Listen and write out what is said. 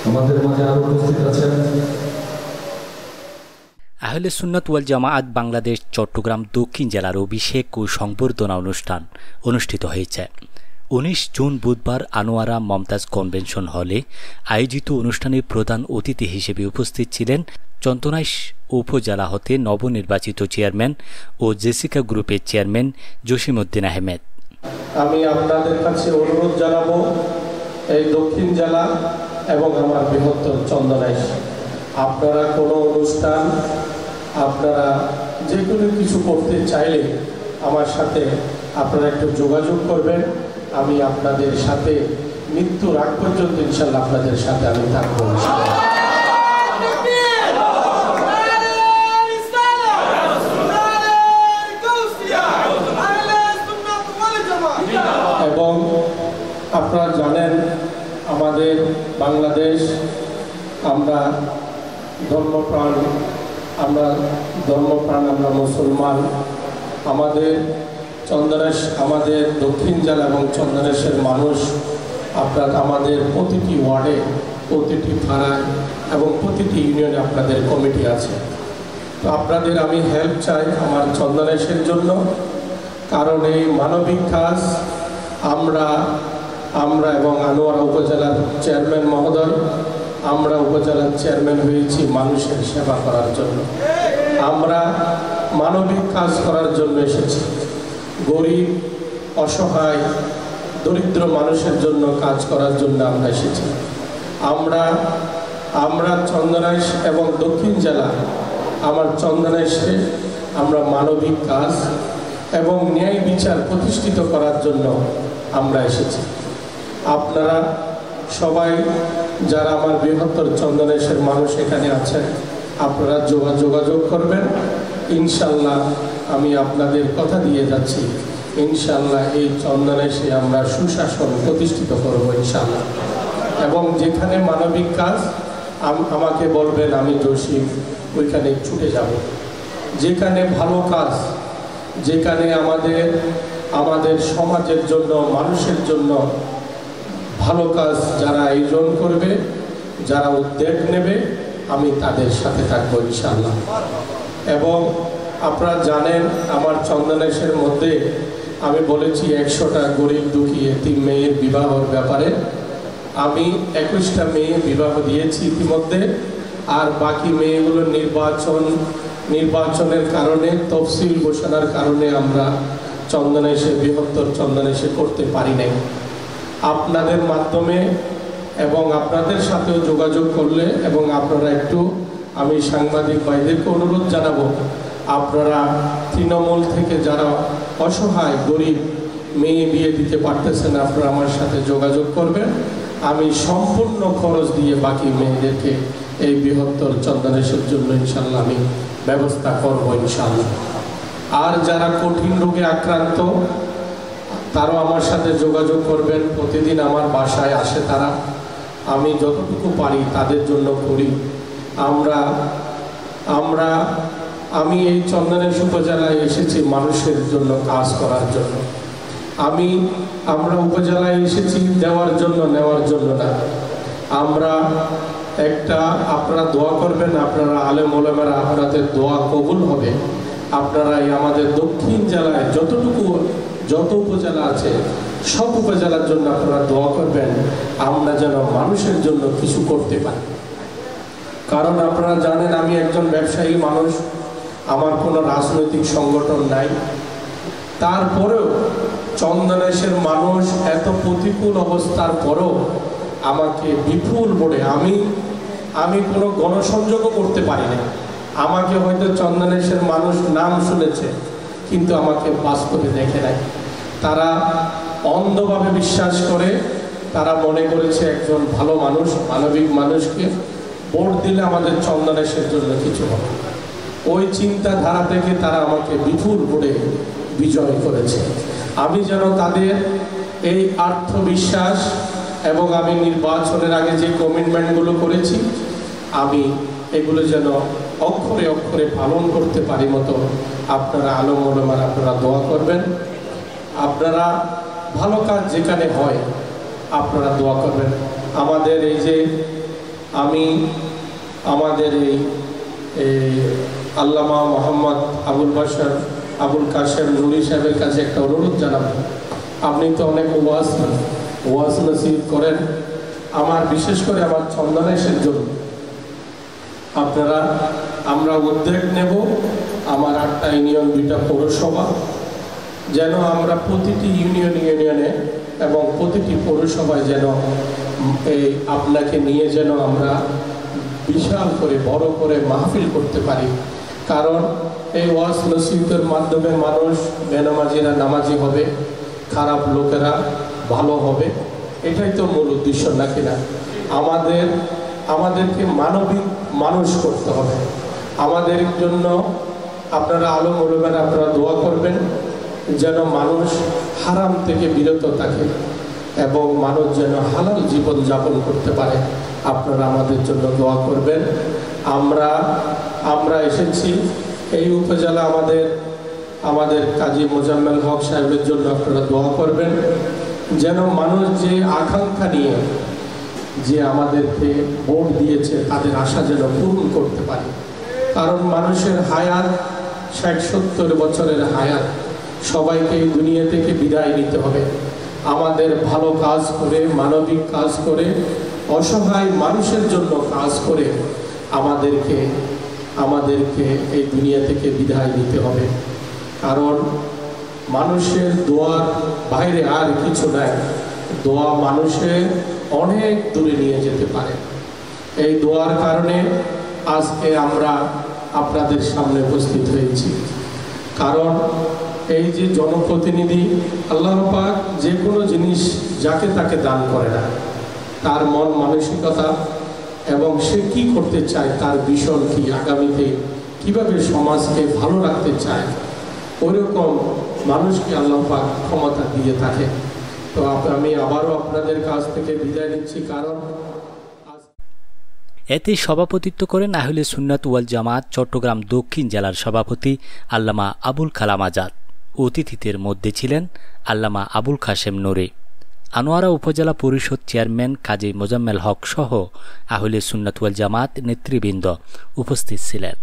আমাদের মাঝে আরো উপস্থিত আছেন আহলে সুন্নাত ওয়াল জামাআত বাংলাদেশ চট্টগ্রাম দক্ষিণ জেলার অভিষেক ও সংবর্ধনা অনুষ্ঠান অনুষ্ঠিত হয়েছে। 19 জুন বুধবার আনোয়ারা মমতাজ কনভেনশন হলে আয়োজিত অনুষ্ঠানে প্রধান অতিথি হিসেবে উপস্থিত ছিলেন চন্দনাইশ উপজেলা হতে নবনির্বাচিত চেয়ারম্যান ও জেসিকা গ্রুপের চেয়ারম্যান জসিমউদ্দিন আহমেদ। আমি আপনাদের কাছে অনুরোধ জানাবো, এই দক্ষিণ জেলা এবং আমার বৃহত্তর চন্দনাইশ, আপনারা কোনো অনুষ্ঠান, আপনারা যে কোনো কিছু করতে চাইলে আমার সাথে আপনারা একটু যোগাযোগ করবেন। আমি আপনাদের সাথে মৃত্যুর আগ পর্যন্ত ইনশাল্লাহ আপনাদের সাথে আমি থাকবো। এবং আপনারা জানেন আমাদের বাংলাদেশ, আমরা ধর্মপ্রাণ, আমরা মুসলমান। আমাদের চন্দনেশ, আমাদের দক্ষিণ জেলা এবং চন্দনেশের মানুষ, আপনারা আমাদের প্রতিটি ওয়ার্ডে, প্রতিটি থানায় এবং প্রতিটি ইউনিয়নে আপনাদের কমিটি আছে। তো আপনাদের আমি হেল্প চাই আমার চন্দনেশের জন্য, কারণ এই মানবিক কাজ আমরা এবং আনোয়ারা উপজেলার চেয়ারম্যান মহোদয়, আমরা উপজেলার চেয়ারম্যান হয়েছি মানুষের সেবা করার জন্য। আমরা মানবিক কাজ করার জন্য এসেছি, গরিব, অসহায়, দরিদ্র মানুষের জন্য কাজ করার জন্য আমরা এসেছি। আমরা চন্দনাইশ এবং দক্ষিণ জেলা, আমার চন্দনাইশে আমরা মানবিক কাজ এবং ন্যায় বিচার প্রতিষ্ঠিত করার জন্য আমরা এসেছি। আপনারা সবাই যারা আমার বৃহত্তর চন্দনেশের মানুষ এখানে আছেন, আপনারা যোগাযোগ করবেন। ইনশাল্লাহ আমি আপনাদের কথা দিয়ে যাচ্ছি, ইনশাল্লাহ এই চন্দনেশে আমরা সুশাসন প্রতিষ্ঠিত করব ইনশাল্লাহ। এবং যেখানে মানবিক কাজ আমাকে বলবেন, আমি জসিম ওইখানে ছুটে যাব। যেখানে ভালো কাজ, যেখানে আমাদের সমাজের জন্য, মানুষের জন্য ভালো কাজ যারা আয়োজন করবে, যারা উদ্যোগ নেবে, আমি তাদের সাথে থাকবো ইনশাআল্লাহ। এবং আপনারা জানেন আমার চন্দনেশের মধ্যে আমি বলেছি 100টা গরিব দুঃখী এতিম মেয়ের বিবাহের ব্যাপারে। আমি 21টা মেয়ে বিবাহ দিয়েছি ইতিমধ্যে, আর বাকি মেয়েগুলো নির্বাচনের কারণে, তফসিল ঘোষণার কারণে আমরা চন্দনেশে, বৃহত্তর চন্দনেশে করতে পারি নাই। আপনাদের মাধ্যমে এবং আপনাদের সাথেও যোগাযোগ করলে, এবং আপনারা একটু, আমি সাংবাদিক ভাইদেরকে অনুরোধ জানাবো, আপনারা তৃণমূল থেকে যারা অসহায় গরিব মেয়ে বিয়ে দিতে পারতেছেন, আপনারা আমার সাথে যোগাযোগ করবেন। আমি সম্পূর্ণ খরচ দিয়ে বাকি মেয়েদেরকে এই বৃহত্তর চন্দনেশের জন্য ইনশাল্লাহ আমি ব্যবস্থা করবো ইনশাল্লাহ। আর যারা কঠিন রোগে আক্রান্ত, তারাও আমার সাথে যোগাযোগ করবেন। প্রতিদিন আমার বাসায় আসে তারা, আমি যতটুকু পারি তাদের জন্য করি। আমি এই চন্দনেশ উপজেলায় এসেছি মানুষের জন্য কাজ করার জন্য। আমরা উপজেলায় এসেছি দেওয়ার জন্য, নেওয়ার জন্য না। আপনারা দোয়া করবেন, আপনারা আলেম ওলামারা, আপনাদের দোয়া কবুল হবে। আপনারা আমাদের দক্ষিণ জেলায় যত উপজেলা আছে সব উপজেলার জন্য আপনারা দোয়া করবেন, আমরা যেন মানুষের জন্য কিছু করতে পারি। কারণ আপনারা জানেন আমি একজন ব্যবসায়ী মানুষ, আমার কোনো রাজনৈতিক সংগঠন নাই। তারপরেও চন্দনেশের মানুষ এত প্রতিকূল অবস্থার পরেও আমাকে বিপুল বলে, আমি কোনো গণসংযোগও করতে পারি না। আমাকে হয়তো চন্দনেশের মানুষ নাম শুনেছে, কিন্তু আমাকে বাস্তবে দেখে নাই। তারা অন্ধভাবে বিশ্বাস করে, তারা মনে করেছে একজন ভালো মানুষ, মানবিক মানুষকে ভোট দিলে আমাদের চন্দনেশের জন্য কিছু হবে। ওই চিন্তাধারা থেকে তারা আমাকে বিপুল ভোটে বিজয় করেছে। আমি যেন তাদের এই আত্মবিশ্বাস এবং আমি নির্বাচনের আগে যে কমিটমেন্টগুলো করেছি, আমি এগুলো যেন অক্ষরে অক্ষরে পালন করতে পারি মতো আপনারা আলেম ওলামারা আপনারা দোয়া করবেন। আপনারা ভালো কাজ যেখানে হয় আপনারা দোয়া করবেন। আমাদের এই যে আমি আমাদের এই আল্লামা মোহাম্মদ আবুল কাশেম নুরি সাহেবের কাছে একটা অনুরোধ জানাবো। আপনি তো অনেক ওয়াজ নসিহত করেন, আমার বিশেষ করে আমার চন্দনেশের জন্য আমরা উদ্যোগ নেব, আমার 8টা ইউনিয়ন 2টা পৌরসভা, যেন আমরা প্রতিটি ইউনিয়নে এবং প্রতিটি পৌরসভায় যেন এই আপনাকে নিয়ে যেন আমরা বিশাল করে বড় করে মাহফিল করতে পারি। কারণ এই ওয়াজ নসিহতের মাধ্যমে মানুষ বেনামাজিরা নামাজি হবে, খারাপ লোকেরা ভালো হবে, এটাই তো মূল উদ্দেশ্য নাকি না? আমাদেরকে মানবিক মানুষ করতে হবে। আমাদের জন্য আপনারা আলেম ওলামারা আপনারা দোয়া করবেন যেন মানুষ হারাম থেকে বিরত থাকে এবং মানুষ যেন হালাল জীবন যাপন করতে পারে। আপনারা আমাদের জন্য দোয়া করবেন। আমরা এসেছি এই উপজেলা আমাদের কাজী মোজাম্মেল হক সাহেবের জন্য আপনারা দোয়া করবেন যেন মানুষ যে আকাঙ্ক্ষা নিয়ে যে আমাদেরকে ভোট দিয়েছে তাদের আশা যেন পূরণ করতে পারে। কারণ মানুষের হায়াত 60-70 বছরের হায়াত, সবাইকে এই দুনিয়া থেকে বিদায় নিতে হবে। আমাদের ভালো কাজ করে, মানবিক কাজ করে, অসহায় মানুষের জন্য কাজ করে আমাদেরকে এই দুনিয়া থেকে বিদায় নিতে হবে। কারণ মানুষের দোয়ার বাইরে আর কিছু নাই। দোয়া মানুষের অনেক দূরে নিয়ে যেতে পারে। এই দোয়ার কারণে আজকে আমরা আপনাদের সামনে উপস্থিত হয়েছি। কারণ এই যে জনপ্রতিনিধি, আল্লাহ পাক যে কোনো জিনিস যাকে তাকে দান করে না, তার মন মানসিকতা এবং সে কি করতে চায়, তার ভীষণ কি, আগামীতে কিভাবে সমাজকে ভালো রাখতে চায়, ওইরকম মানুষকে আল্লাহ পাক ক্ষমতা দিয়ে থাকে। তো আমি আবারও আপনাদের কাছ থেকে বিদায় নিচ্ছি। কারণ এতে সভাপতিত্ব করেন আহলে সুন্নাত ওয়াল জামাত চট্টগ্রাম দক্ষিণ জেলার সভাপতি আল্লামা আবুল কালাম আজাদ। অতিথিদের মধ্যে ছিলেন আল্লামা আবুল কাশেম নুরি, আনোয়ারা উপজেলা পরিষদ চেয়ারম্যান কাজী মোজাম্মেল হক সহ আহলে সুন্নাত ওয়াল জামাত নেতৃবৃন্দ উপস্থিত ছিলেন।